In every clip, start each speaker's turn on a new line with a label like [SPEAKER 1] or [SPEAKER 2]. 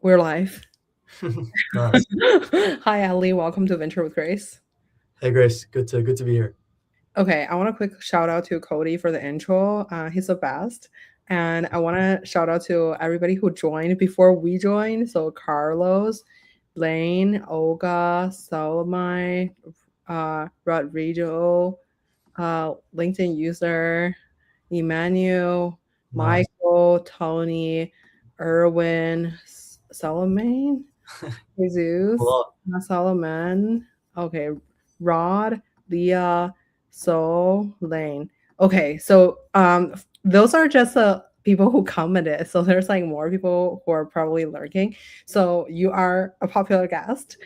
[SPEAKER 1] We're live.
[SPEAKER 2] Nice.
[SPEAKER 1] Hi, Ellie. Welcome to Venture with Grace.
[SPEAKER 2] Hey Grace, good to be here.
[SPEAKER 1] Okay, I want a quick shout out to Cody for the intro. He's the best. And I want to shout out to everybody who joined before we joined. So Carlos, Blaine, Olga, Salomai, Rodrigo, LinkedIn user, Emmanuel,
[SPEAKER 2] Nice.
[SPEAKER 1] Michael, Tony, Erwin, Salome, Jesus,
[SPEAKER 2] Well,
[SPEAKER 1] Solomon. Okay, Rod, Leah, Soul, Lane. Okay, so those are just the people who commented. So there's like more people who are probably lurking. So you are a popular guest.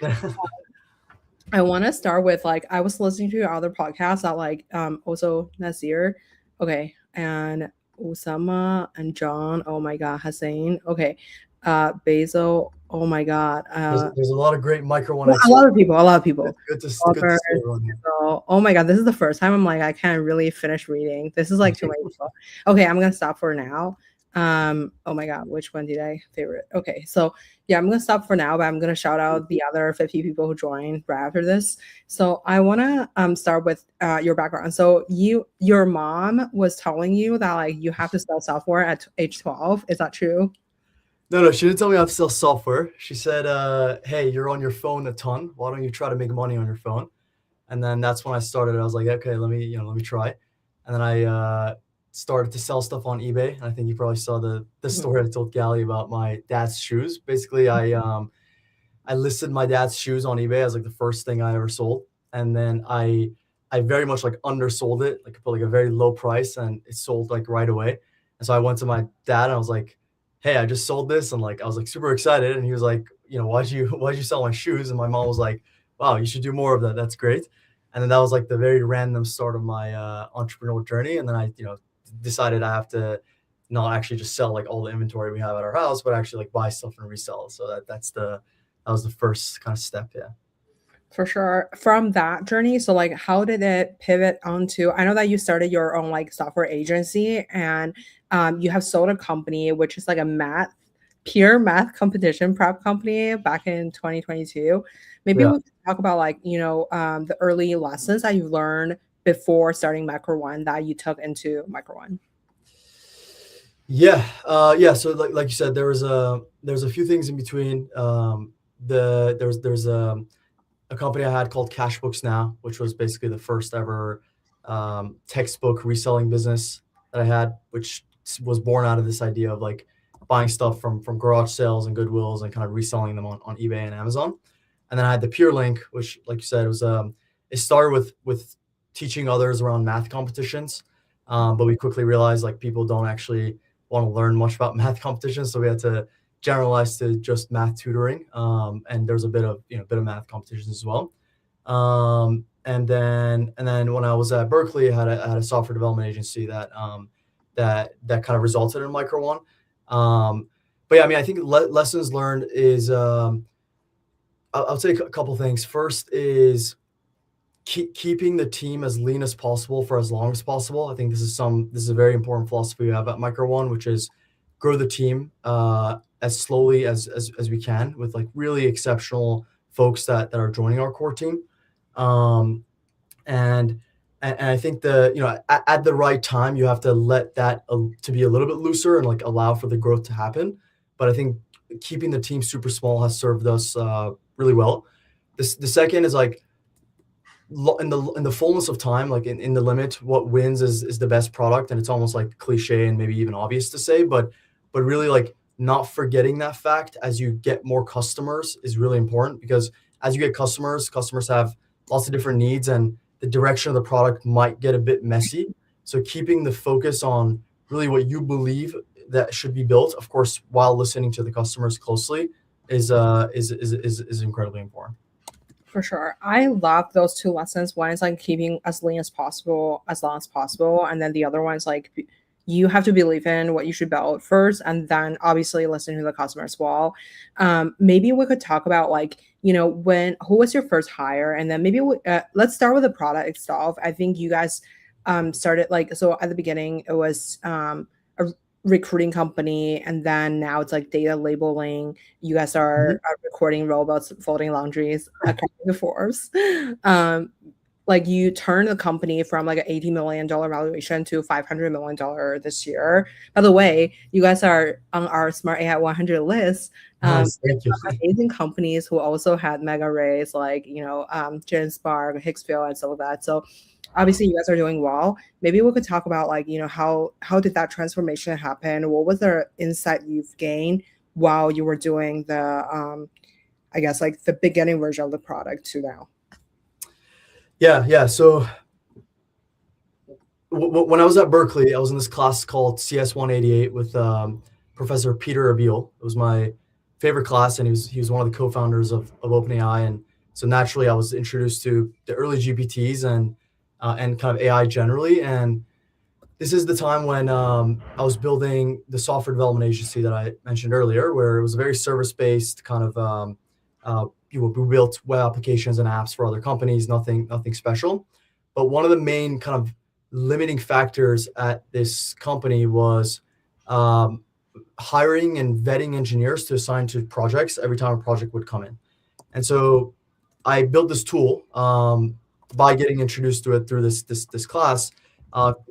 [SPEAKER 1] I want to start with like I was listening to your other podcasts that like also Nasir, okay, and Usama and John. Oh my God, Hussein. Okay, Basil. Oh my God.
[SPEAKER 2] there's a lot of great micro 1
[SPEAKER 1] A
[SPEAKER 2] experts.
[SPEAKER 1] lot of people. A lot of
[SPEAKER 2] It's
[SPEAKER 1] people.
[SPEAKER 2] good to
[SPEAKER 1] Robert,
[SPEAKER 2] see everyone here.
[SPEAKER 1] so, oh my God, this is the first time I'm like I can't really finish reading. This is like too many people. Okay, I'm gonna stop for now. Oh my God, which one did I favorite? Okay, so yeah, I'm gonna stop for now, but I'm gonna shout out the other 50 people who joined right after this. So I wanna start with your background. So your mom was telling you that like you have to sell software at age 12. Is that true?
[SPEAKER 2] No, she didn't tell me I have to sell software. She said, "Hey, you're on your phone a ton. Why don't you try to make money on your phone?" And then that's when I started. I was like, "Okay, let me try." And then I started to sell stuff on eBay. And I think you probably saw the
[SPEAKER 1] Mhm.
[SPEAKER 2] story I told Gally about my dad's shoes. Basically, I listed my dad's shoes on eBay as like the first thing I ever sold, and then I very much like undersold it, like put like a very low price, and it sold like right away. And so I went to my dad and I was like, "Hey, I just sold this," and like I was like super excited, and he was like, why'd you sell my shoes?" And my mom was like, "Wow, you should do more of that. That's great." And then that was like the very random start of my entrepreneurial journey, and then I decided I have to not actually just sell like all the inventory we have at our house, but actually like buy stuff and resell. So that was the first kind of step. Yeah.
[SPEAKER 1] For sure. From that journey, so like how did it pivot onto I know that you started your own like software agency and you have sold a company which is like a pure math competition prep company back in 2022. Maybe
[SPEAKER 2] Yeah.
[SPEAKER 1] we could talk about like, the early lessons that you learned before starting micro1 that you took into micro1.
[SPEAKER 2] Yeah. So like you said, there was a few things in between. There's a company I had called Cashbooks Now, which was basically the first ever textbook reselling business that I had, which was born out of this idea of like buying stuff from garage sales and Goodwills and kind of reselling them on eBay and Amazon. And then I had the Pure Link, which, like you said, was it started with teaching others around math competitions, but we quickly realized like people don't actually want to learn much about math competitions, so we had to generalize to just math tutoring. And there's a bit of math competitions as well. And then when I was at Berkeley, I had a software development agency that kind of resulted in micro 1. But yeah, I mean, I think lessons learned is I'll say a couple things. First is keeping the team as lean as possible for as long as possible. I think this is a very important philosophy we have at micro 1, which is grow the team as slowly as we can with like really exceptional folks that are joining our core team. Um, and and I think at the right time you have to let that to be a little bit looser and like allow for the growth to happen. But I think keeping the team super small has served us really well. The second is like in the fullness of time, like in the limit, what wins is the best product, and it's almost like cliche and maybe even obvious to say, but really like not forgetting that fact as you get more customers is really important, because as you get customers have lots of different needs, and the direction of the product might get a bit messy. So keeping the focus on really what you believe that should be built, of course, while listening to the customers closely, is incredibly important.
[SPEAKER 1] For sure. I love those two lessons. One is like keeping as lean as possible, as long as possible. And then the other one is like you have to believe in what you should build first, and then obviously listen to the customer as well. Maybe we could talk about like, who was your first hire? And then maybe let's start with the product itself. I think you guys started like, so at the beginning, it was recruiting company, and then now it's like data labeling. You guys
[SPEAKER 2] Mhm.
[SPEAKER 1] are recording robots folding laundries according to Forbes. Um, like you turn the company from like an $80 million valuation to $500 million this year. By the way, you guys are on our Smart AI 100 list.
[SPEAKER 2] Nice,
[SPEAKER 1] There's
[SPEAKER 2] thank you.
[SPEAKER 1] some amazing companies who also had mega raise, like Genspark, Hicksville, and some of that. So obviously, you guys are doing well. Maybe we could talk about like how did that transformation happen? What was the insight you've gained while you were doing the I guess like the beginning version of the product to now?
[SPEAKER 2] Yeah. So when I was at Berkeley, I was in this class called CS 188 with Professor Peter Abil. It was my favorite class, and he was one of the co-founders of OpenAI, and so naturally, I was introduced to the early GPTs and kind of AI generally. And this is the time when I was building the software development agency that I mentioned earlier, where it was a very service-based kind of we built web applications and apps for other companies, nothing special. But one of the main kind of limiting factors at this company was um, hiring and vetting engineers to assign to projects every time a project would come in. And so I built this tool by getting introduced to it through this class,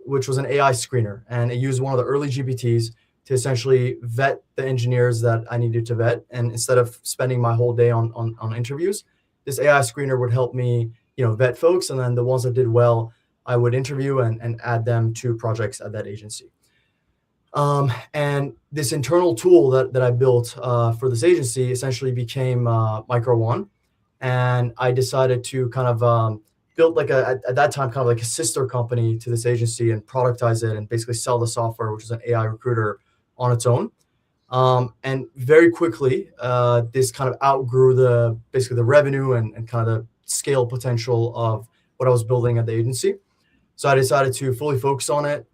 [SPEAKER 2] which was an AI screener, and it used one of the early GPTs to essentially vet the engineers that I needed to vet. And instead of spending my whole day on interviews, this AI screener would help me, vet folks, and then the ones that did well, I would interview and add them to projects at that agency. And this internal tool that I built for this agency essentially became micro1, and I decided to kind of build like at that time kind of like a sister company to this agency and productize it and basically sell the software, which is an AI recruiter on its own. And very quickly, this kind of outgrew basically the revenue and kind of the scale potential of what I was building at the agency. So I decided to fully focus on it,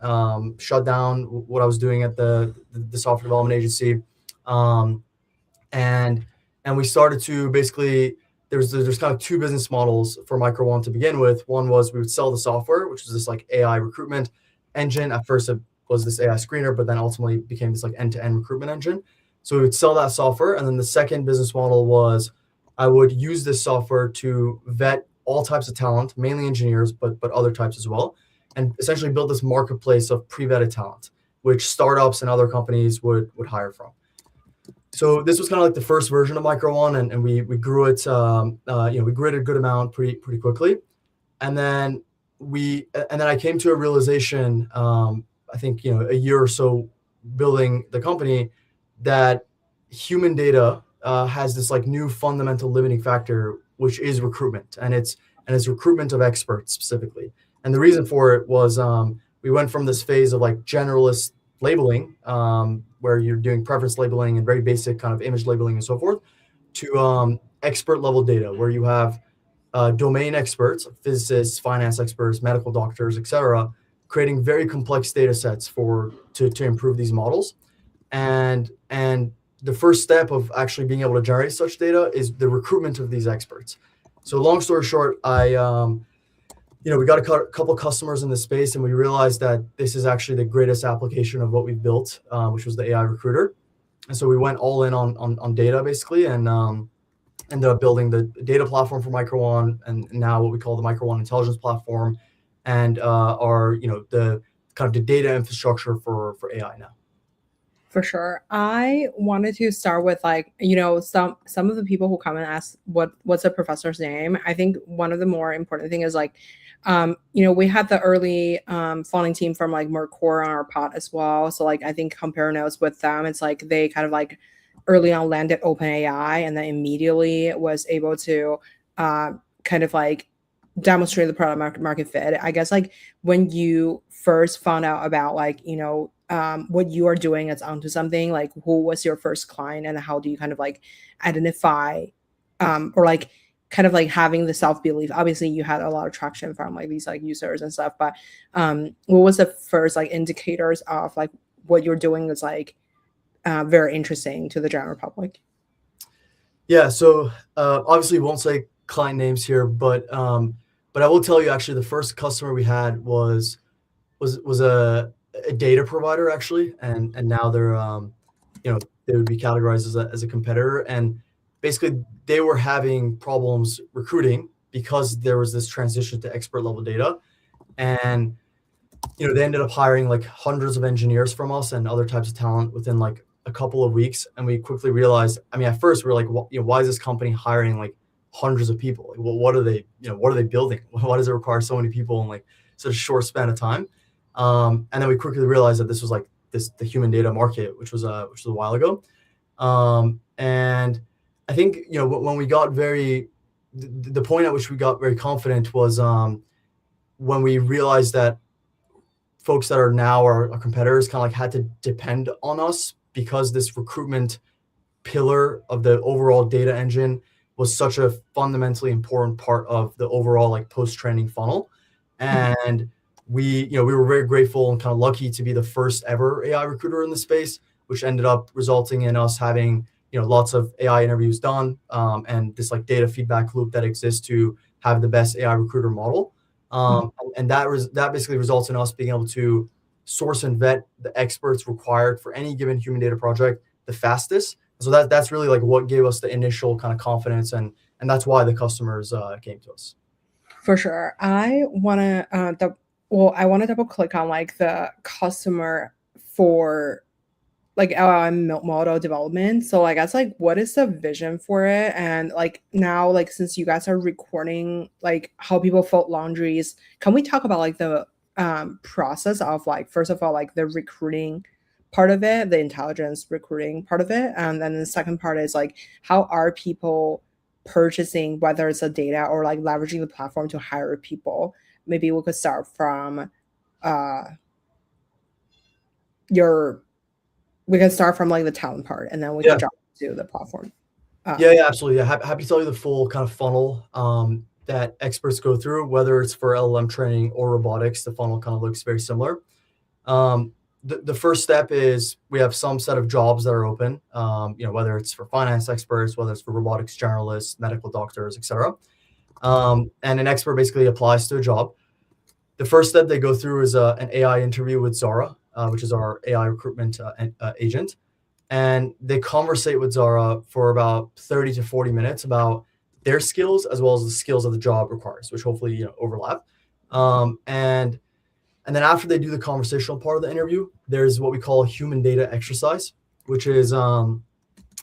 [SPEAKER 2] shut down what I was doing at the software development agency, um, and we started to basically there's kind of two business models for micro1 to begin with. One was we would sell the software, which was this like AI recruitment engine. At first it was this AI screener, but then ultimately became this like end-to-end recruitment engine. So we would sell that software, and then the second business model was I would use this software to vet all types of talent, mainly engineers, but other types as well, and essentially build this marketplace of pre-vetted talent, which startups and other companies would hire from. So this was kind of like the first version of micro1, and we grew it we grew it a good amount pretty quickly. And then I came to a realization, I think a year or so building the company, that human data has this like new fundamental limiting factor, which is recruitment, and it's recruitment of experts specifically. And the reason for it was we went from this phase of like generalist labeling, where you're doing preference labeling and very basic kind of image labeling and so forth, to expert level data, where you have domain experts, physicists, finance experts, medical doctors, etc., creating very complex data sets to improve these models. And the first step of actually being able to generate such data is the recruitment of these experts. So long story short, we got a couple customers in the space, and we realized that this is actually the greatest application of what we've built, which was the AI recruiter. And so we went all in on data basically, and ended up building the data platform for micro1, and now what we call the micro1 intelligence platform, and the kind of the data infrastructure for AI now.
[SPEAKER 1] For sure. I wanted to start with like, some of the people who come and ask what's a professor's name. I think one of the more important thing is like, we had the early founding team from like Mercor on our pod as well. So like I think compare notes with them. It's like they kind of like early on landed OpenAI and then immediately was able to kind of like demonstrate the product market fit. I guess like when you first found out about like, what you are doing is onto something, like who was your first client and how do you kind of like identify or like kind of like having the self-belief. Obviously you had a lot of traction from like these like users and stuff, but what was the first like indicators of like what you're doing is like very interesting to the general public?
[SPEAKER 2] Yeah, so obviously won't say client names here, but I will tell you actually the first customer we had was a a data provider actually, and now they're they would be categorized as a competitor, and basically they were having problems recruiting because there was this transition to expert level data, and they ended up hiring like hundreds of engineers from us and other types of talent within like a couple of weeks, and we quickly realized. I mean, at first we were like, why is this company hiring like hundreds of people? Like, well, what are they building? Why does it require so many people in like such a short span of time? And then we quickly realized that this was like the human data market, which was a while ago. And I think when we got the point at which we got very confident was when we realized that folks that are now our competitors kind of like had to depend on us because this recruitment pillar of the overall data engine was such a fundamentally important part of the overall like post-training funnel. And we were very grateful and kind of lucky to be the first ever AI recruiter in the space, which ended up resulting in us having lots of AI interviews done, and this like data feedback loop that exists to have the best AI recruiter model. And that basically results in us being able to source and vet the experts required for any given human data project the fastest. So that's really like what gave us the initial kind of confidence, and that's why the customers came to us.
[SPEAKER 1] For sure. I want to double click on like the customer for like LLM model development. So like that's like what is the vision for it? And like now, like since you guys are recording like how people fold laundries, can we talk about like the process of like first of all like the recruiting part of it, the intelligence recruiting part of it, and then the second part is like how are people purchasing, whether it's a data or like leveraging the platform to hire people? Maybe we could start from your we can start from like the talent part, and then we can jump to the platform.
[SPEAKER 2] Yeah, absolutely. Yeah, happy to tell you the full kind of funnel that experts go through, whether it's for LLM training or robotics. The funnel kind of looks very similar. The first step is we have some set of jobs that are open, whether it's for finance experts, whether it's for robotics generalists, medical doctors, etc. And an expert basically applies to a job. The first step they go through is an AI interview with Zara, which is our AI recruitment agent. And they conversate with Zara for about 30 to 40 minutes about their skills as well as the skills that the job requires, which hopefully overlap. And then after they do the conversational part of the interview, there's what we call a human data exercise, which is an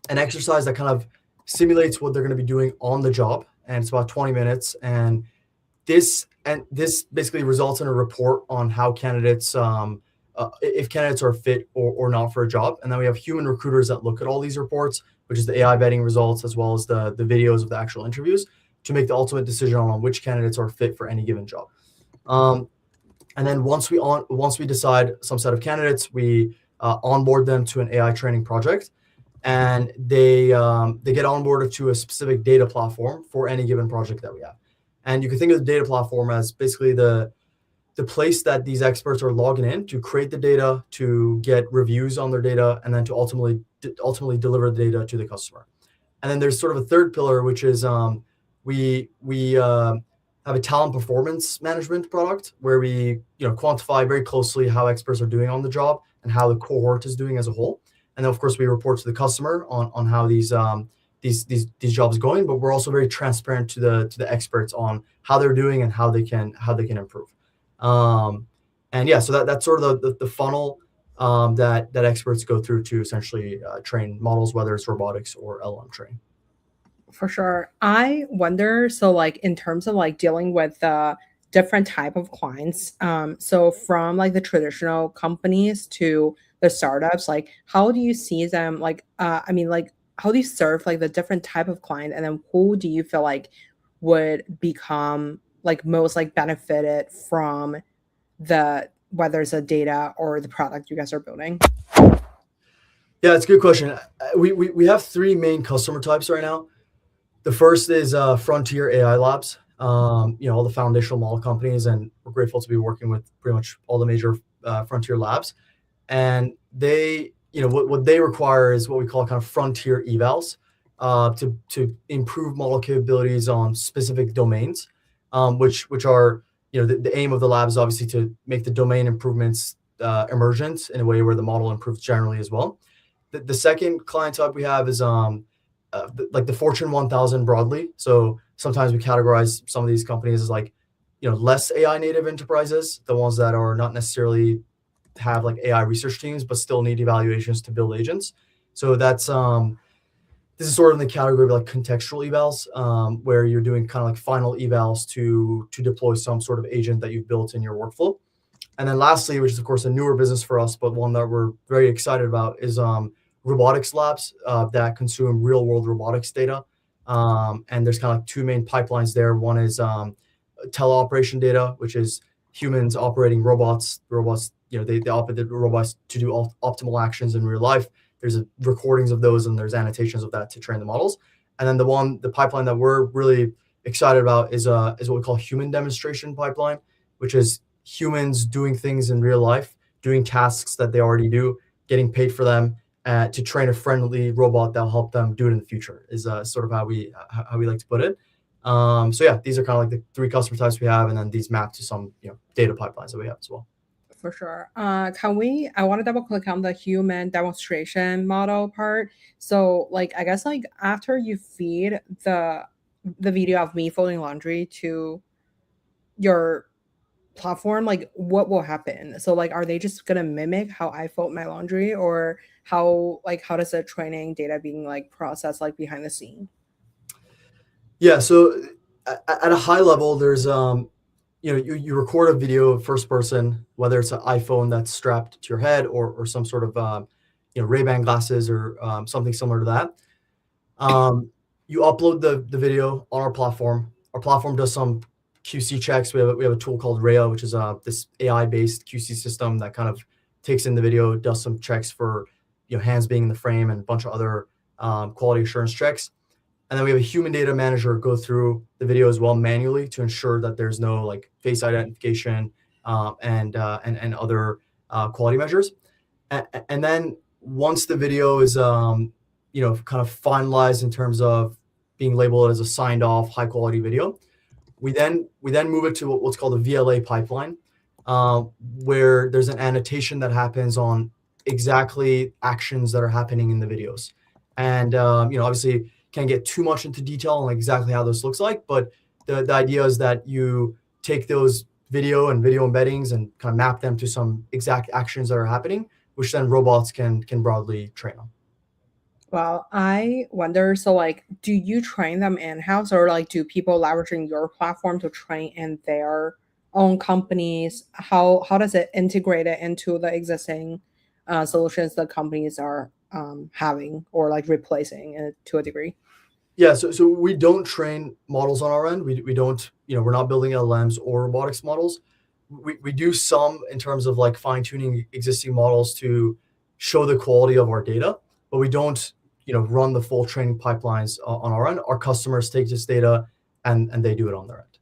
[SPEAKER 2] exercise that kind of simulates what they're going to be doing on the job. And it's about 20 minutes. And this basically results in a report on how candidates, if candidates are fit or not for a job. And then we have human recruiters that look at all these reports, which is the AI vetting results, as well as the videos of the actual interviews, to make the ultimate decision on which candidates are fit for any given job. And then once we decide some set of candidates, we onboard them to an AI training project, and they get onboarded to a specific data platform for any given project that we have. And you can think of the data platform as basically the place that these experts are logging in to create the data, to get reviews on their data, and then to ultimately deliver the data to the customer. And then there's sort of a third pillar, which is we have a talent performance management product where we quantify very closely how experts are doing on the job and how the cohort is doing as a whole. And then of course we report to the customer on how these jobs are going, but we're also very transparent to the experts on how they're doing and how they can improve. And yeah, so that's sort of the funnel that experts go through to essentially train models, whether it's robotics or LLM training.
[SPEAKER 1] For sure. I wonder, so like in terms of like dealing with the different type of clients, so from like the traditional companies to the startups, like how do you see them, like how do you serve like the different type of client, and then who do you feel like would become like most like benefited from whether it's a data or the product you guys are building?
[SPEAKER 2] Yeah, it's a good question. We have three main customer types right now. The first is frontier AI labs, all the foundational model companies, and we're grateful to be working with pretty much all the major frontier labs. And they, what they require is what we call kind of frontier evals to improve model capabilities on specific domains, which are, the aim of the lab is obviously to make the domain improvements emergent in a way where the model improves generally as well. The second client type we have is like the Fortune 1000 broadly. So sometimes we categorize some of these companies as like, less AI native enterprises, the ones that are not necessarily have like AI research teams, but still need evaluations to build agents. So that's this is sort of in the category of like contextual evals, where you're doing kind of like final evals to deploy some sort of agent that you've built in your workflow. And then lastly, which is of course a newer business for us, but one that we're very excited about, is robotics labs that consume real world robotics data. And there's kind of like two main pipelines there. One is teleoperation data, which is humans operating robots. Robots, they operate the robots to do optimal actions in real life. There's recordings of those and there's annotations of that to train the models. And then the pipeline that we're really excited about is what we call human demonstration pipeline, which is humans doing things in real life, doing tasks that they already do, getting paid for them, to train a friendly robot that'll help them do it in the future, is sort of how we like to put it. So yeah, these are kind of like the three customer types we have, and then these map to some data pipelines that we have as well.
[SPEAKER 1] For sure. I want to double click on the human demonstration model part. So like, I guess like after you feed the video of me folding laundry to your platform, like what will happen? So like, are they just gonna mimic how I fold my laundry, or how does the training data being like processed like behind the scene?
[SPEAKER 2] Yeah, so at a high level, there's you record a video of first person, whether it's an iPhone that's strapped to your head or some sort of Ray-Ban glasses or something similar to that. You upload the video on our platform. Our platform does some QC checks. We have a tool called Rhea, which is this AI-based QC system that kind of takes in the video, does some checks for hands being in the frame and a bunch of other quality assurance checks. And then we have a human data manager go through the video as well manually to ensure that there's no like face identification and other quality measures. And then once the video is kind of finalized in terms of being labeled as a signed off high quality video, we then move it to what's called a VLA pipeline, where there's an annotation that happens on exactly actions that are happening in the videos. And obviously can't get too much into detail on like exactly how this looks like, but the idea is that you take those video embeddings and kind of map them to some exact actions that are happening, which then robots can broadly train on.
[SPEAKER 1] Well, I wonder, so like, do you train them in-house, or like do people leveraging your platform to train in their own companies? How does it integrate it into the existing solutions that companies are having or like replacing to a degree?
[SPEAKER 2] Yeah, so we don't train models on our end. We don't, we're not building LLMs or robotics models. We do some in terms of like fine tuning existing models to show the quality of our data, but we don't, run the full training pipelines on our end. Our customers take this data and they do it on their end.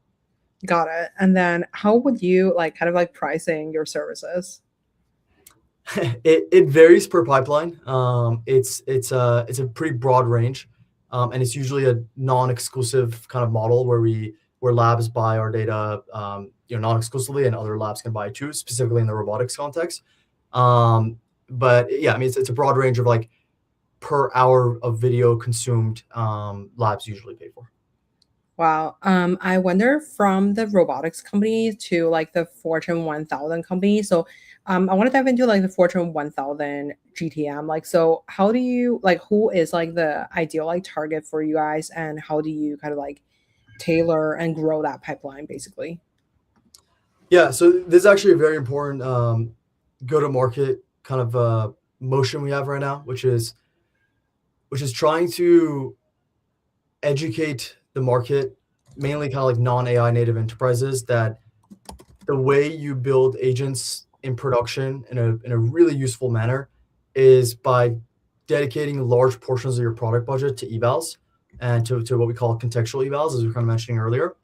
[SPEAKER 1] Got it. And then how would you like kind of like pricing your services?
[SPEAKER 2] It varies per pipeline. It's a pretty broad range, and it's usually a non-exclusive kind of model where labs buy our data, non-exclusively, and other labs can buy it too, specifically in the robotics context. But yeah, I mean it's a broad range of like per hour of video consumed, labs usually pay for.
[SPEAKER 1] Wow. I wonder from the robotics company to like the Fortune 1000 company. So, I want to dive into like the Fortune 1000 GTM. Like, so how do you like, who is like the ideal like target for you guys, and how do you kind of like tailor and grow that pipeline basically?
[SPEAKER 2] Yeah, so this is actually a very important go-to-market kind of motion we have right now, which is trying to educate the market, mainly kind of like non-AI native enterprises, that the way you build agents in production in a really useful manner is by dedicating large portions of your product budget to evals and to what we call contextual evals, as we were kind of mentioning earlier.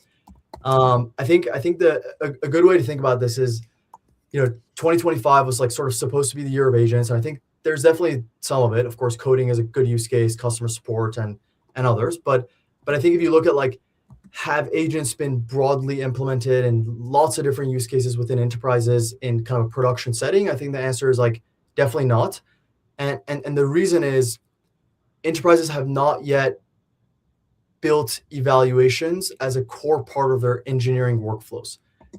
[SPEAKER 2] I think that a good way to think about this is, 2025 was like sort of supposed to be the year of agents, and I think there's definitely some of it. Of course, coding is a good use case, customer support and others, but I think if you look at like have agents been broadly implemented in lots of different use cases within enterprises in kind of a production setting? I think the answer is like definitely not. And the reason is enterprises have not yet built evaluations as a core part of their engineering workflows.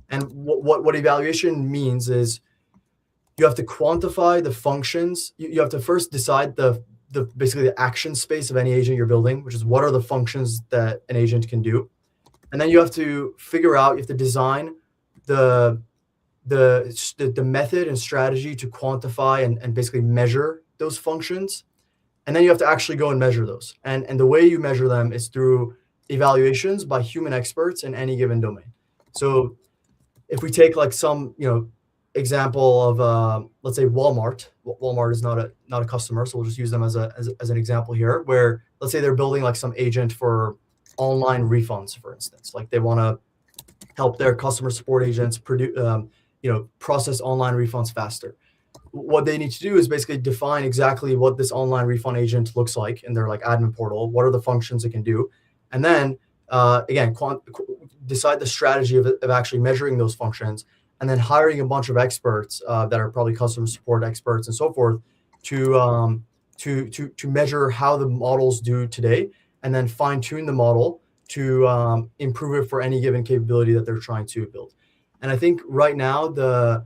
[SPEAKER 2] And what evaluation means is you have to quantify the functions. You have to first decide the basically the action space of any agent you're building, which is what are the functions that an agent can do. And then you have to figure out, you have to design the the method and strategy to quantify and basically measure those functions. And then you have to actually go and measure those. And the way you measure them is through evaluations by human experts in any given domain. So if we take like some, example of let's say Walmart. Walmart is not a customer, so we'll just use them as an example here. Where let's say they're building like some agent for online refunds, for instance. Like they want to help their customer support agents process online refunds faster. What they need to do is basically define exactly what this online refund agent looks like in their like admin portal. What are the functions it can do, and then again decide the strategy of actually measuring those functions, and then hiring a bunch of experts that are probably customer support experts and so forth to measure how the models do today, and then fine tune the model to improve it for any given capability that they're trying to build. And I think right now the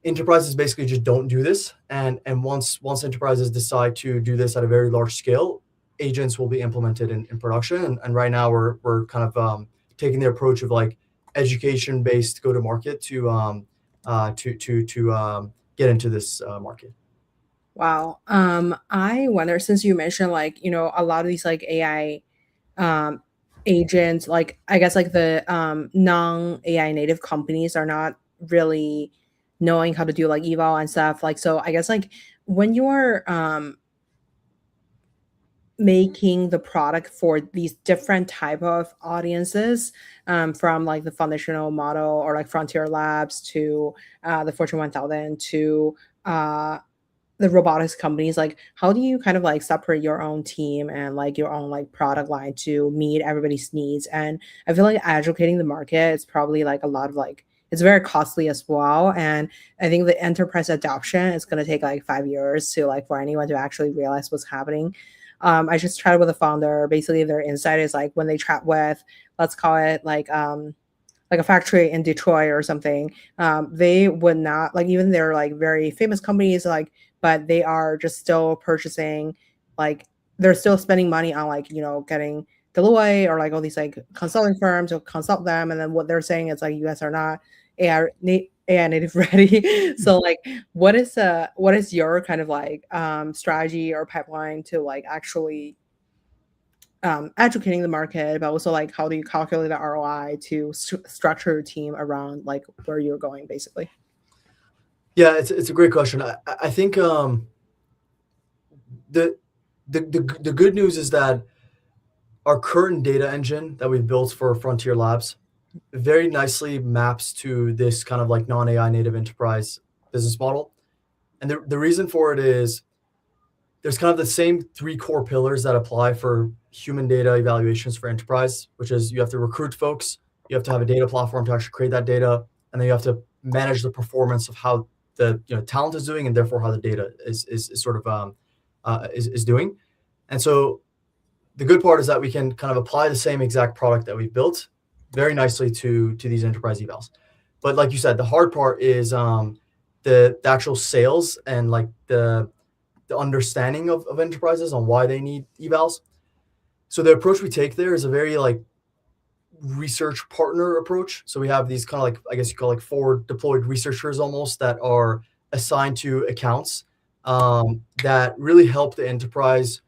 [SPEAKER 2] enterprises basically just don't do this. And once enterprises decide to do this at a very large scale, agents will be implemented in production. And right now we're kind of taking the approach of like education based go to market to get into this market.
[SPEAKER 1] Wow. I wonder, since you mentioned like, a lot of these like AI um agents, like I guess like the non-AI native companies are not really knowing how to do like eval and stuff. Like so I guess like when you're making the product for these different type of audiences, from like the foundational model or like frontier labs to the Fortune 1000 to uh the robotics companies, like how do you kind of like separate your own team and like your own like product line to meet everybody's needs? And I feel like educating the market is probably like a lot of like, it's very costly as well. And I think the enterprise adoption is going to take like 5 years to like for anyone to actually realize what's happening. I just chatted with a founder. Basically their insight is like when they chat with, let's call it like a factory in Detroit or something, they would not like, even they're like very famous companies, like, but they are just still purchasing, like they're still spending money on like, getting Deloitte or like all these like consulting firms to consult them. And then what they're saying is like, you guys are not AI native ready. So like, what is your kind of like strategy or pipeline to like actually educating the market, but also like how do you calculate the ROI to structure your team around like where you're going, basically?
[SPEAKER 2] Yeah, it's a great question. I think the the good news is that our current data engine that we've built for Frontier Labs very nicely maps to this kind of like non-AI native enterprise business model. And the reason for it is there's kind of the same three core pillars that apply for human data evaluations for enterprise, which is you have to recruit folks, you have to have a data platform to actually create that data, and then you have to manage the performance of how the talent is doing, and therefore how the data is sort of is doing. And so the good part is that we can kind of apply the same exact product that we've built very nicely to these enterprise evals. But like you said, the hard part is the actual sales and like the understanding of enterprises on why they need evals. So the approach we take there is a very like research partner approach. So we have these kind of like, I guess you call like forward deployed researchers almost that are assigned to accounts that really help the enterprise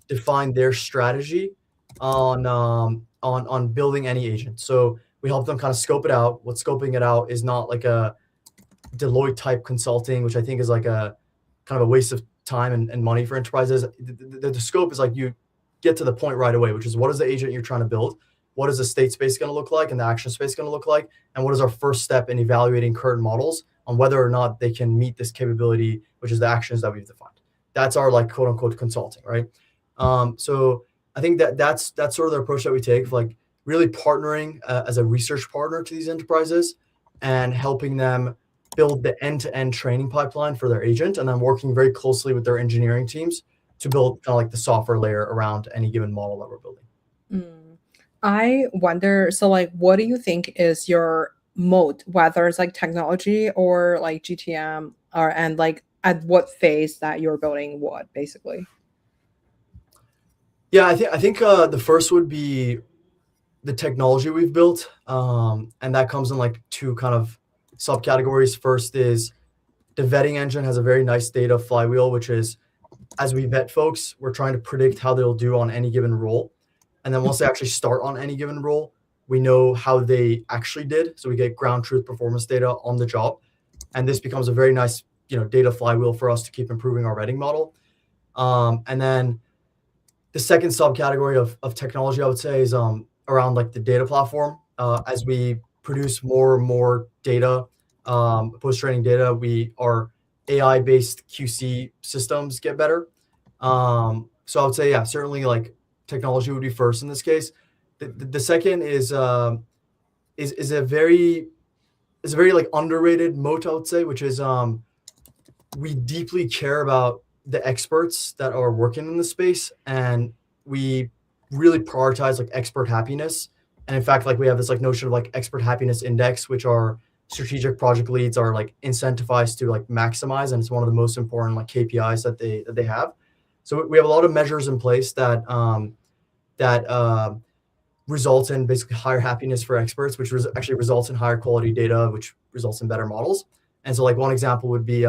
[SPEAKER 2] define their strategy on building any agent. So we help them kind of scope it out. What scoping it out is not like a Deloitte type consulting, which I think is like a kind of a waste of time and money for enterprises. The scope is like you get to the point right away, which is what is the agent you're trying to build? What is the state space going to look like and the action space going to look like? And what is our first step in evaluating current models on whether or not they can meet this capability, which is the actions that we've defined. That's our like quote unquote consulting, right? So I think that's sort of the approach that we take. Like really partnering as a research partner to these enterprises and helping them build the end-to-end training pipeline for their agent, and then working very closely with their engineering teams to build kind of like the software layer around any given model that we're building.
[SPEAKER 1] Mm. I wonder, so like, what do you think is your moat, whether it's like technology or like GTM, or and like at what phase that you're building what, basically?
[SPEAKER 2] Yeah, I think the first would be the technology we've built, and that comes in like two kind of subcategories. First is the vetting engine has a very nice data flywheel, which is as we vet folks, we're trying to predict how they'll do on any given role. And then once they actually start on any given role, we know how they actually did. So we get ground truth performance data on the job. And this becomes a very nice, data flywheel for us to keep improving our vetting model. And then the second subcategory of technology, I would say, is around like the data platform. As we produce more and more data, post-training data, our AI-based QC systems get better. So I would say, yeah, certainly like technology would be first in this case. The second is a very like underrated moat, I would say, which is we deeply care about the experts that are working in the space, and we really prioritize like expert happiness. And in fact, like we have this like notion of like expert happiness index, which our strategic project leads are like incentivized to like maximize, and it's one of the most important like KPIs that they have. So we have a lot of measures in place that results in basically higher happiness for experts, which actually results in higher quality data, which results in better models. And so like one example would be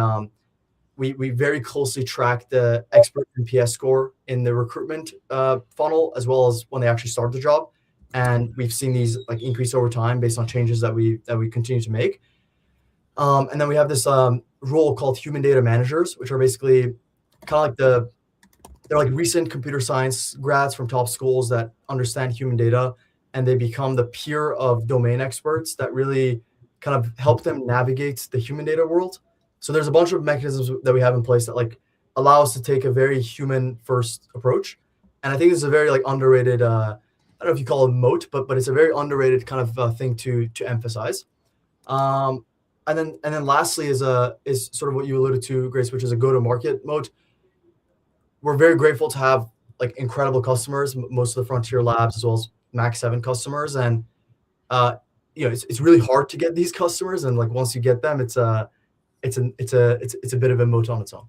[SPEAKER 2] we very closely track the expert NPS score in the recruitment funnel, as well as when they actually start the job. And we've seen these like increase over time based on changes that we continue to make. And then we have this role called human data managers, which are basically kind of like they're like recent computer science grads from top schools that understand human data, and they become the peer of domain experts that really kind of help them navigate the human data world. So there's a bunch of mechanisms that we have in place that like allow us to take a very human first approach. And I think this is a very like underrated, I don't know if you call it moat, but it's a very underrated kind of thing to emphasize. Um, and then lastly is sort of what you alluded to, Grace, which is a go-to-market moat. We're very grateful to have like incredible customers, most of the frontier labs as well as Max 7 customers, and it's really hard to get these customers, and like once you get them, it's a bit of a moat on its own.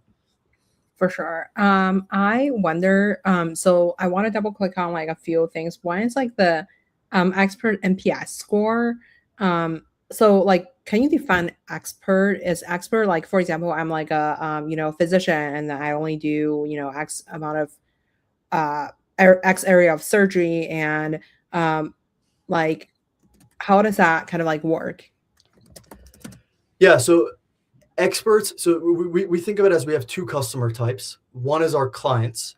[SPEAKER 1] For sure. I wonder, so I want to double click on like a few things. One is like the expert NPS score. So like, can you define expert? Is expert like, for example, I'm like a physician, and I only do X amount of X area of surgery, and like how does that kind of like work?
[SPEAKER 2] Yeah, so experts, so we think of it as we have two customer types. One is our clients,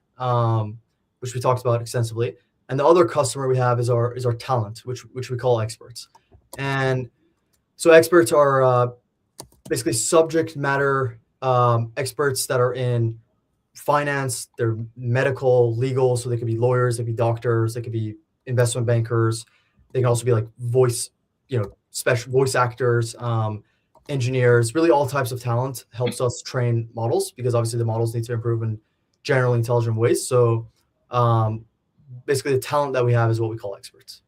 [SPEAKER 2] which we talked about extensively, and the other customer we have is our talent, which we call experts. And so experts are basically subject matter experts that are in finance, they're medical, legal, so they could be lawyers, they could be doctors, they could be investment bankers, they can also be like voice, special voice actors, engineers, really all types of talent helps us train models, because obviously the models need to improve in generally intelligent ways. So basically the talent that we have is what we call experts.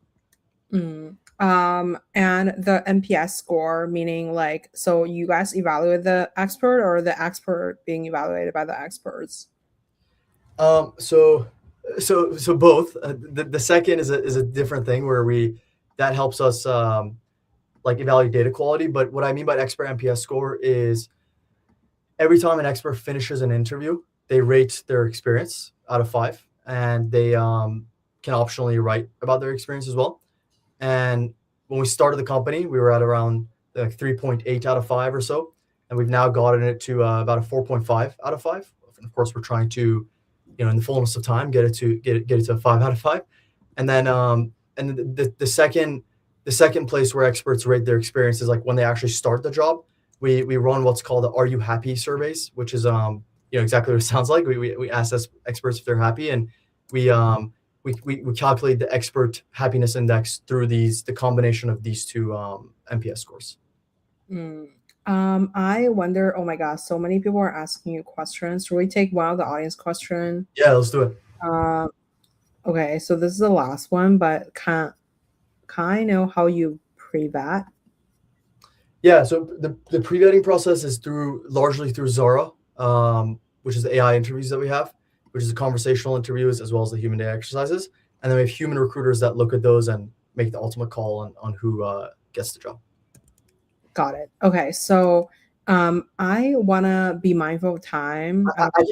[SPEAKER 1] Mm. And the NPS score, meaning like, so you guys evaluate the expert, or the expert being evaluated by the experts?
[SPEAKER 2] So both. The second is a different thing where that helps us like evaluate data quality. But what I mean by expert NPS score is every time an expert finishes an interview, they rate their experience out of 5, and they can optionally write about their experience as well. And when we started the company, we were at around like 3.8 out of 5 or so, and we've now gotten it to about a 4.5 out of 5. And of course, we're trying to, in the fullness of time, get it to a 5 out of 5. And then the second place where experts rate their experience is like when they actually start the job. We run what's called the "Are you happy?" surveys, which is exactly what it sounds like. We ask experts if they're happy, and we we calculate the expert happiness index through the combination of these two NPS scores.
[SPEAKER 1] Mm. I wonder, oh my gosh, so many people are asking you questions. Should we take one of the audience question?
[SPEAKER 2] Yeah, let's do it.
[SPEAKER 1] Uh, okay, so this is the last one, but can I know how you pre-vet?
[SPEAKER 2] Yeah, so the pre-vetting process is largely through Zara, which is the AI interviews that we have, which is the conversational interviews as well as the human day exercises, and then we have human recruiters that look at those and make the ultimate call on who gets the job.
[SPEAKER 1] Got it. Okay, so I wanna be mindful of time.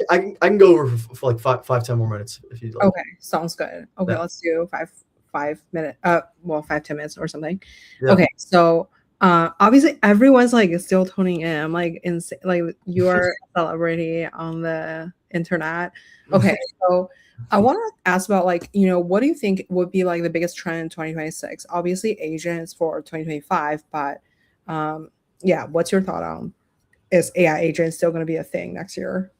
[SPEAKER 2] I can go over for like 5, 10 more minutes if you'd like.
[SPEAKER 1] Okay, sounds good. Okay,
[SPEAKER 2] Yeah.
[SPEAKER 1] let's do 5 minute, well, 5-10 minutes or something.
[SPEAKER 2] Yeah.
[SPEAKER 1] Okay, so obviously everyone's like still tuning in. I'm like insane, like you are a celebrity on the internet. Okay, so I want to ask about like, what do you think would be like the biggest trend in 2026? Obviously agents for 2025, but yeah, what's your thought on, is AI agent still going to be a thing next year?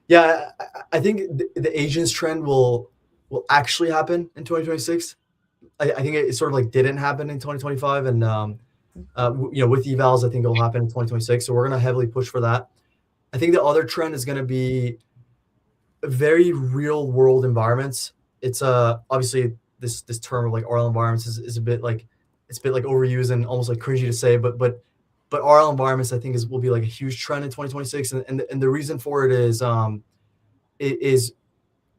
[SPEAKER 2] Yeah, I think the agents trend will actually happen in 2026. I think it sort of like didn't happen in 2025, and with evals, I think it'll happen in 2026. So we're gonna heavily push for that. I think the other trend is gonna be very real world environments. It's obviously this term of like RL environments is a bit like, it's a bit like overused and almost like cringy to say, but RL environments I think will be like a huge trend in 2026, and the reason for it is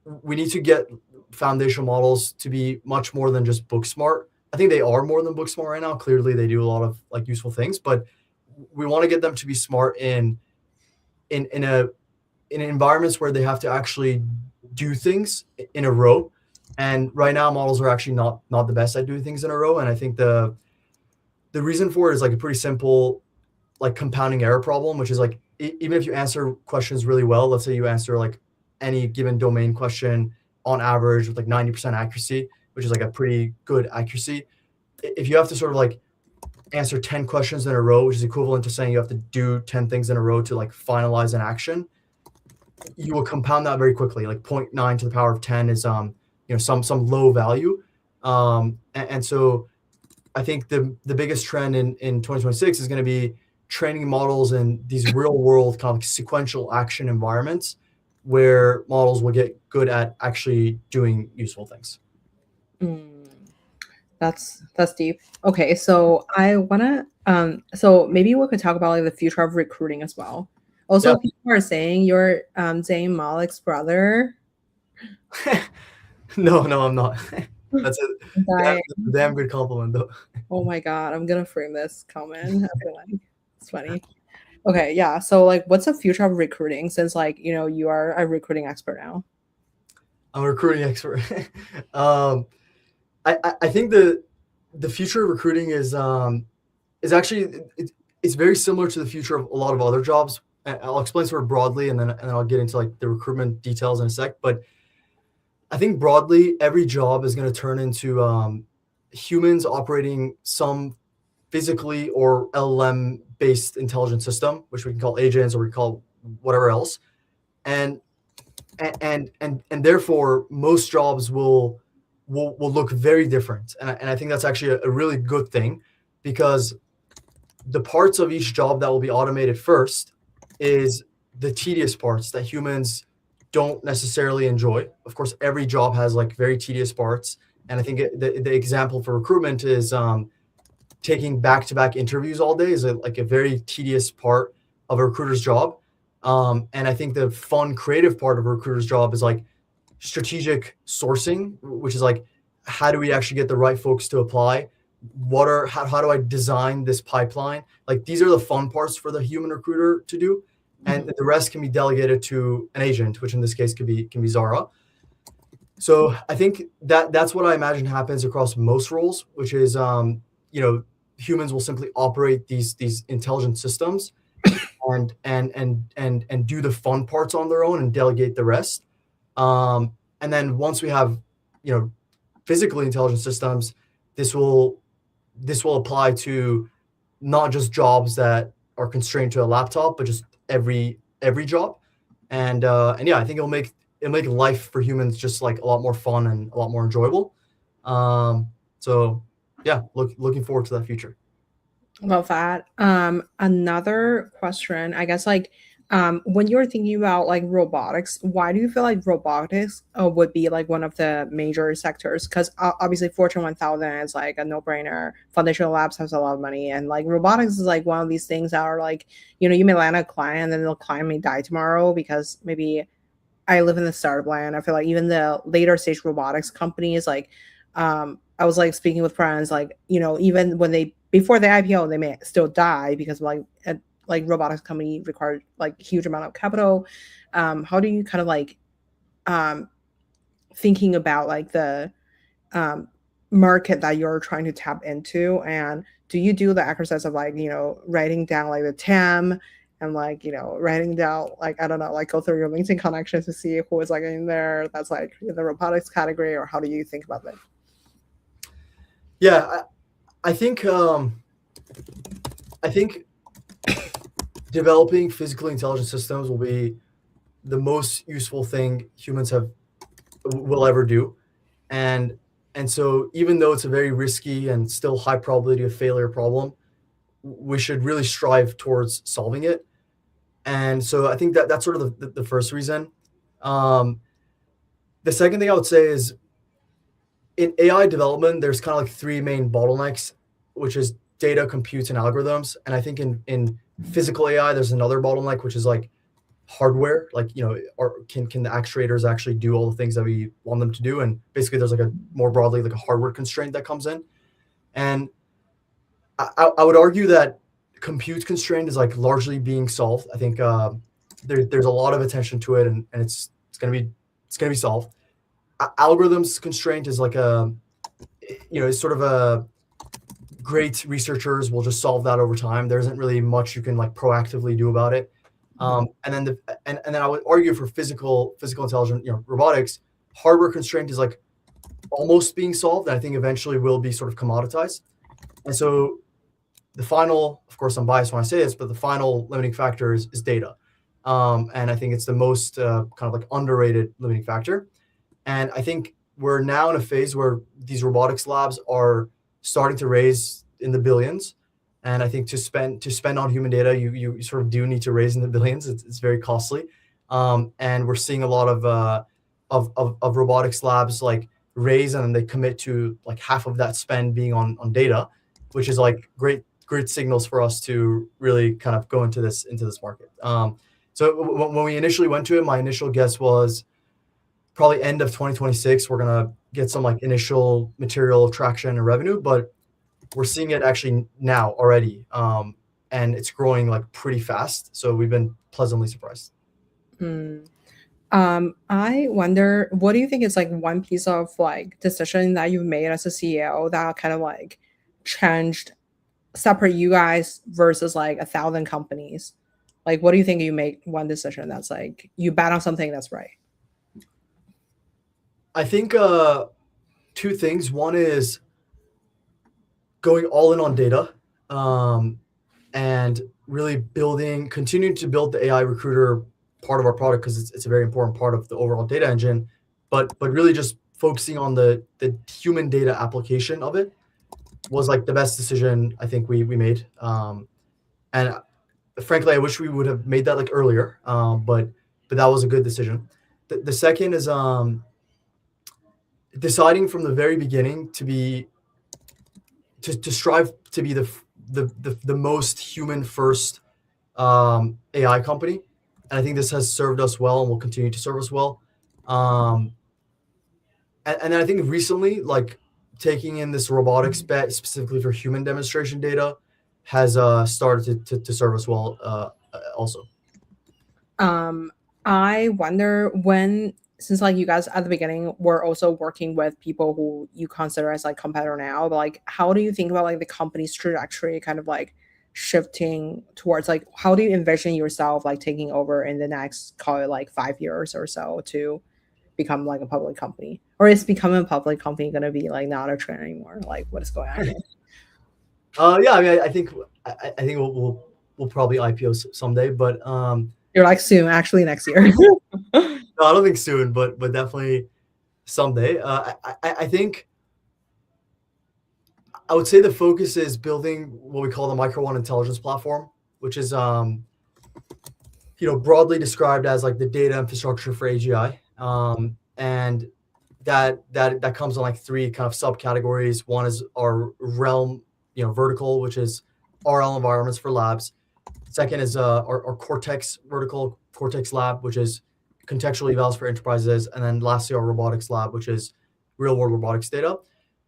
[SPEAKER 2] we need to get foundational models to be much more than just book smart. I think they are more than book smart right now. Clearly, they do a lot of like useful things, but we want to get them to be smart in environments where they have to actually do things in a row. And right now, models are actually not the best at doing things in a row. And I think the reason for it is like a pretty simple like compounding error problem, which is like even if you answer questions really well, let's say you answer like any given domain question on average with like 90% accuracy, which is like a pretty good accuracy. If you have to sort of like answer 10 questions in a row, which is equivalent to saying you have to do 10 things in a row to like finalize an action, you will compound that very quickly. Like 0.9 to the power of 10 is some low value. And so I think the biggest trend in 2026 is going to be training models in these real world kind of like sequential action environments where models will get good at actually doing useful things.
[SPEAKER 1] Mm, that's deep. Okay, so I wanna so maybe we could talk about like the future of recruiting as well. Also,
[SPEAKER 2] Yeah.
[SPEAKER 1] people are saying you're Zayn Malik's brother.
[SPEAKER 2] No, I'm not. That's a
[SPEAKER 1] Dying.
[SPEAKER 2] damn good compliment though.
[SPEAKER 1] Oh my god, I'm gonna frame this comment. I feel like it's funny. Okay, yeah. So like what's the future of recruiting, since like, you are a recruiting expert now?
[SPEAKER 2] I'm a recruiting expert. I think the future of recruiting is actually it's very similar to the future of a lot of other jobs. I'll explain sort of broadly, and then I'll get into like the recruitment details in a sec. But I think broadly, every job is going to turn into humans operating some physically or LLM based intelligent system, which we can call agents or we call whatever else, and therefore most jobs will look very different, and I think that's actually a really good thing, because the parts of each job that will be automated first is the tedious parts that humans don't necessarily enjoy. Of course, every job has like very tedious parts, and I think the example for recruitment is taking back-to-back interviews all day is like a very tedious part of a recruiter's job. And I think the fun, creative part of a recruiter's job is like strategic sourcing, which is like, how do we actually get the right folks to apply? How do I design this pipeline? Like these are the fun parts for the human recruiter to do, and the rest can be delegated to an agent, which in this case can be Zara. So I think that's what I imagine happens across most roles, which is humans will simply operate these intelligent systems and do the fun parts on their own and delegate the rest. And then once we have physically intelligent systems, this will apply to not just jobs that are constrained to a laptop, but just every job. And yeah, I think make life for humans just like a lot more fun and a lot more enjoyable. So yeah, looking forward to that future.
[SPEAKER 1] Love that. Another question, I guess, like, when you're thinking about like robotics, why do you feel like robotics would be like one of the major sectors? Because obviously, Fortune 1000 is like a no-brainer. Foundational Labs has a lot of money, and like robotics is like one of these things that are like, you may land a client, and then the client may die tomorrow because maybe I live in the startup land. I feel like even the later stage robotics companies, like, I was like speaking with friends, like, even when they before the IPO, they may still die because like robotics company required like huge amount of capital. How do you kind of like um thinking about like the um market that you're trying to tap into, and do you do the exercise of like writing down like the TAM and like writing down like I don't know, like go through your LinkedIn connections to see who is like in there that's like in the robotics category, or how do you think about that?
[SPEAKER 2] Yeah, I think developing physically intelligent systems will be the most useful thing humans will ever do. And so even though it's a very risky and still high probability of failure problem, we should really strive towards solving it. And so I think that that's sort of the first reason. Um, the second thing I would say is in AI development, there's kind of like three main bottlenecks, which is data, compute, and algorithms. And I think in physical AI, there's another bottleneck, which is like hardware. Like, can the actuators actually do all the things that we want them to do? And basically, there's like a more broadly like a hardware constraint that comes in. And I would argue that compute constraint is like largely being solved. I think there's a lot of attention to it, and it's gonna be solved. Algorithms constraint is like it's sort of a great researchers will just solve that over time. There isn't really much you can like proactively do about it. And then I would argue for physical intelligence, robotics, hardware constraint is like almost being solved, and I think eventually will be sort of commoditized. And so the final, of course, I'm biased when I say this, but the final limiting factor is data. And I think it's the most kind of like underrated limiting factor. And I think we're now in a phase where these robotics labs are starting to raise in the billions. And I think to spend on human data, you sort of do need to raise in the billions. It's very costly. And we're seeing a lot of robotics labs like raise and then they commit to like half of that spend being on data, which is like great signals for us to really kind of go into this market. So when we initially went to it, my initial guess was probably end of 2026, we're gonna get some like initial material traction and revenue, but we're seeing it actually now already, and it's growing like pretty fast. So we've been pleasantly surprised.
[SPEAKER 1] Mm. I wonder, what do you think is like one piece of like decision that you've made as a CEO that kind of like changed, separate you guys versus like 1,000 companies? Like, what do you think you make one decision that's like you bet on something that's right?
[SPEAKER 2] I think two things. One is going all in on data, and really continuing to build the AI recruiter part of our product because it's a very important part of the overall data engine, but really just focusing on the human data application of it was like the best decision I think we made. And frankly, I wish we would have made that like earlier, but that was a good decision. The second is deciding from the very beginning to strive to be the most human first AI company, and I think this has served us well and will continue to serve us well. Um, and then I think recently, like taking in this robotics bet specifically for human demonstration data has started to serve us well also.
[SPEAKER 1] Um, I wonder when, since like you guys at the beginning were also working with people who you consider as like competitor now, but like how do you think about like the company's trajectory kind of like shifting towards like how do you envision yourself like taking over in the next, call it like 5 years or so, to become like a public company? Or is becoming a public company gonna be like not a trend anymore? Like what is going on here?
[SPEAKER 2] Yeah, I mean, I think we'll probably IPO someday, but
[SPEAKER 1] You're like soon, actually next year.
[SPEAKER 2] No, I don't think soon, but definitely someday. I think I would say the focus is building what we call the micro1 intelligence platform, which is broadly described as like the data infrastructure for AGI. And that comes in like three kind of subcategories. One is our realm, vertical, which is RL environments for labs. Second is our Cortex vertical, Cortex lab, which is contextual evals for enterprises. And then lastly, our robotics lab, which is real world robotics data.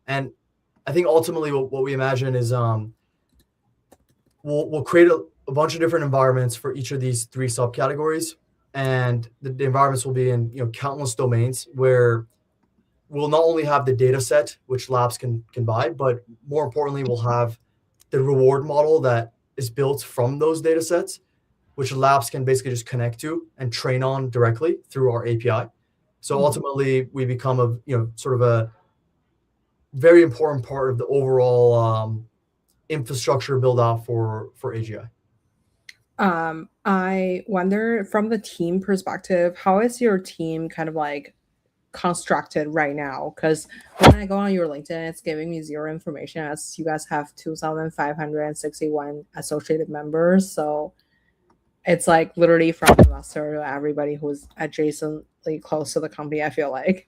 [SPEAKER 2] And I think ultimately what we imagine is we'll create a bunch of different environments for each of these three subcategories. And the environments will be in countless domains where we'll not only have the data set which labs can buy, but more importantly, we'll have the reward model that is built from those data sets, which labs can basically just connect to and train on directly through our API. So ultimately, we become sort of a very important part of the overall infrastructure build out for AGI.
[SPEAKER 1] I wonder from the team perspective, how is your team kind of like constructed right now? Because when I go on your LinkedIn, it's giving me zero information as you guys have 2,561 associated members. So it's like literally from investor to everybody who's adjacently close to the company, I feel like.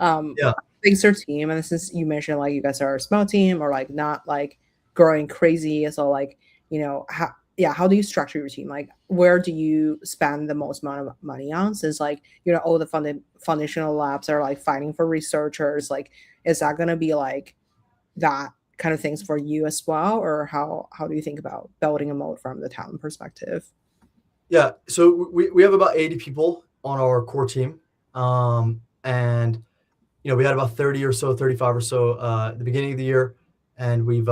[SPEAKER 2] Yeah.
[SPEAKER 1] Thanks your team. And since you mentioned like you guys are a small team or like not like growing crazy. So like, how do you structure your team? Like where do you spend the most amount of money on? Since like, all the foundational labs are like fighting for researchers, like is that gonna be like that kind of things for you as well? Or how do you think about building a moat from the talent perspective?
[SPEAKER 2] Yeah. So we have about 80 people on our core team. And we had about 30 or so, 35 or so at the beginning of the year. And we've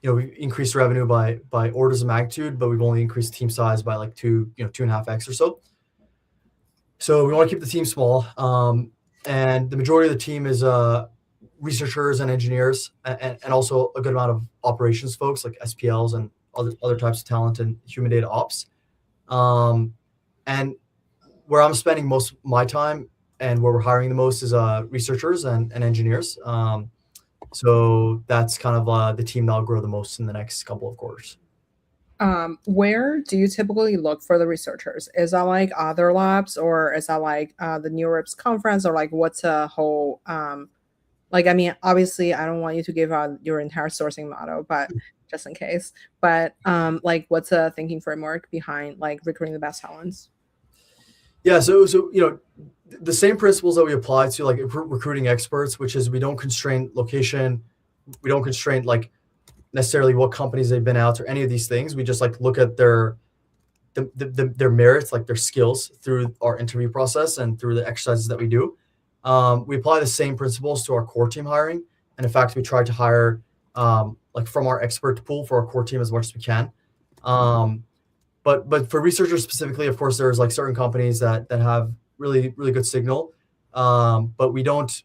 [SPEAKER 2] increased revenue by orders of magnitude, but we've only increased team size by like 2.5x or so. So we want to keep the team small. And the majority of the team is researchers and engineers, and also a good amount of operations folks like SPLs and other types of talent and human data ops. And where I'm spending most of my time and where we're hiring the most is researchers and engineers. So that's kind of the team that'll grow the most in the next couple of quarters.
[SPEAKER 1] Where do you typically look for the researchers? Is that like other labs or is that like the NeurIPS conference or like what's a whole like I mean obviously I don't want you to give out your entire sourcing model, but just in case. But like what's a thinking framework behind like recruiting the best talents?
[SPEAKER 2] Yeah, so the same principles that we apply to like recruiting experts, which is we don't constrain location, we don't constrain like necessarily what companies they've been out or any of these things. We just like look at their merits, like their skills through our interview process and through the exercises that we do. We apply the same principles to our core team hiring, and in fact, we try to hire like from our expert pool for our core team as much as we can. But for researchers specifically, of course, there's like certain companies that have really good signal, but we don't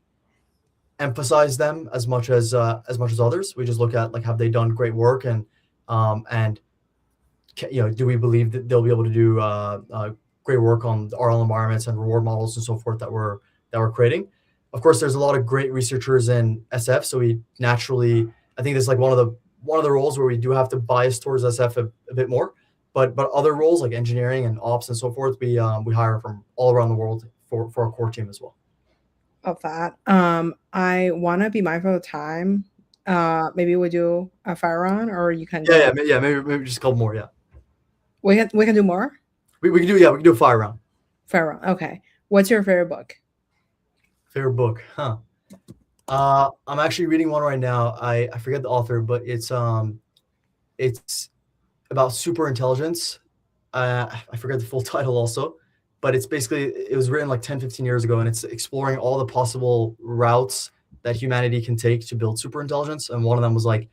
[SPEAKER 2] emphasize them as much as others. We just look at like have they done great work and do we believe that they'll be able to do great work on the RL environments and reward models and so forth that we're creating. Of course, there's a lot of great researchers in SF, so we naturally I think this is like one of the roles where we do have to bias towards SF a bit more. But other roles like engineering and ops and so forth, we hire from all around the world for our core team as well.
[SPEAKER 1] Of that. I want to be mindful of time. Maybe we do a fire round, or you can go.
[SPEAKER 2] Yeah. Maybe just a couple more. Yeah,
[SPEAKER 1] We can do more
[SPEAKER 2] we can do a fire round.
[SPEAKER 1] fire round. Okay. What's your favorite book?
[SPEAKER 2] Favorite book, huh? I'm actually reading one right now. I forget the author, but it's about super intelligence. I forget the full title also, but it's basically it was written like 10, 15 years ago, and it's exploring all the possible routes that humanity can take to build super intelligence. And one of them was like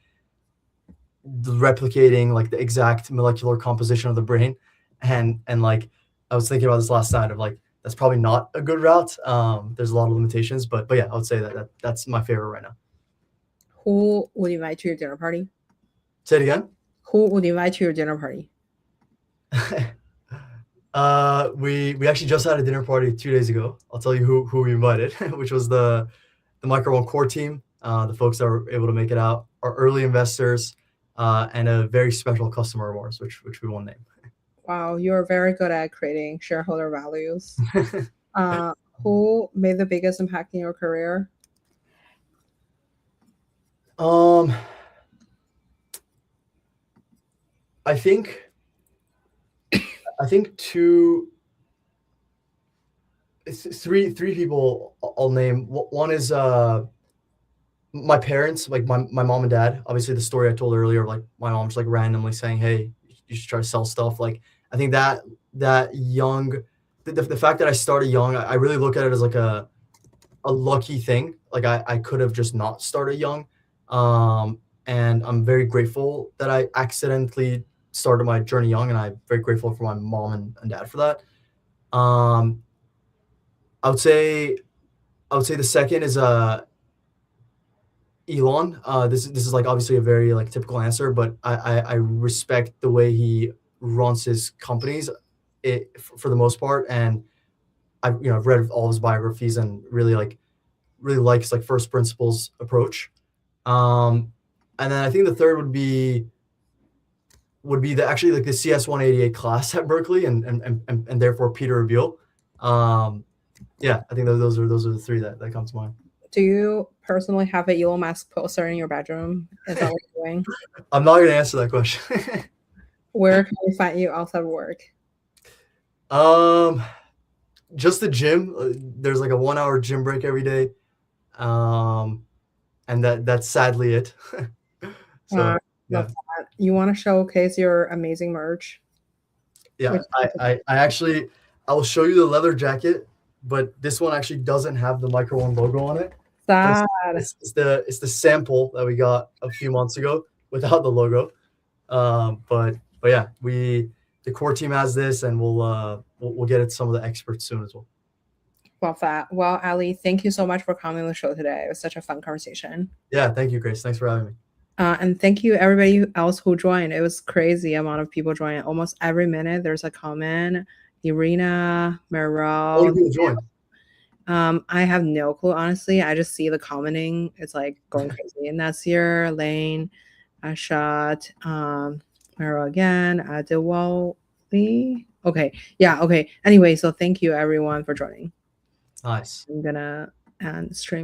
[SPEAKER 2] replicating like the exact molecular composition of the brain. And like I was thinking about this last night of like that's probably not a good route. There's a lot of limitations, but yeah, I would say that's my favorite right now.
[SPEAKER 1] Who would you invite to your dinner party?
[SPEAKER 2] Say it again.
[SPEAKER 1] Who would you invite to your dinner party?
[SPEAKER 2] We actually just had a dinner party 2 days ago. I'll tell you who we invited, which was the micro1 core team, the folks that were able to make it out, our early investors, and a very special customer of ours, which we won't name.
[SPEAKER 1] Wow, you're very good at creating shareholder values. Who made the biggest impact in your career?
[SPEAKER 2] Um, I think two, three people I'll name. One is my parents, like my mom and dad. Obviously, the story I told earlier, like my mom just like randomly saying, "Hey, you should try to sell stuff." Like I think that young, the fact that I started young, I really look at it as like a lucky thing. Like I could have just not started young, and I'm very grateful that I accidentally started my journey young, and I'm very grateful for my mom and dad for that. Um, I would say the second is Elon. This is like obviously a very like typical answer, but I respect the way he runs his companies, for the most part, and I've read all his biographies and really likes like first principles approach. And then I think the third would be the actually like the CS 188 class at Berkeley, and therefore Peter Abiel. Yeah, I think those are the three that come to mind.
[SPEAKER 1] Do you personally have a Elon Musk poster in your bedroom? Is that what you're doing?
[SPEAKER 2] I'm not gonna answer that question.
[SPEAKER 1] Where can we find you outside of work?
[SPEAKER 2] um, just the gym. There's like a 1 hour gym break every day. Um, and that's sadly it.
[SPEAKER 1] Uh,
[SPEAKER 2] So
[SPEAKER 1] love
[SPEAKER 2] yeah.
[SPEAKER 1] that. You want to showcase your amazing merch?
[SPEAKER 2] Yeah,
[SPEAKER 1] Which
[SPEAKER 2] I actually I will show you the leather jacket, but this one actually doesn't have the micro1 logo on it. This
[SPEAKER 1] sad.
[SPEAKER 2] it's the sample that we got a few months ago without the logo. But yeah, the core team has this, and we'll get it to some of the experts soon as well.
[SPEAKER 1] Love that. Well, Ali, thank you so much for coming on the show today. It was such a fun conversation.
[SPEAKER 2] Yeah, thank you, Grace. Thanks for having me.
[SPEAKER 1] And thank you everybody else who joined. It was crazy amount of people joining. Almost every minute there's a comment. Irina,
[SPEAKER 2] How many
[SPEAKER 1] Meryl.
[SPEAKER 2] people joined?
[SPEAKER 1] I have no clue, honestly. I just see the commenting. It's like going crazy. And that's here, Lane, Ashat, Meryl again, Adewale. Okay. Yeah, okay. Anyway, so thank you everyone for joining.
[SPEAKER 2] Nice.
[SPEAKER 1] I'm gonna end stream.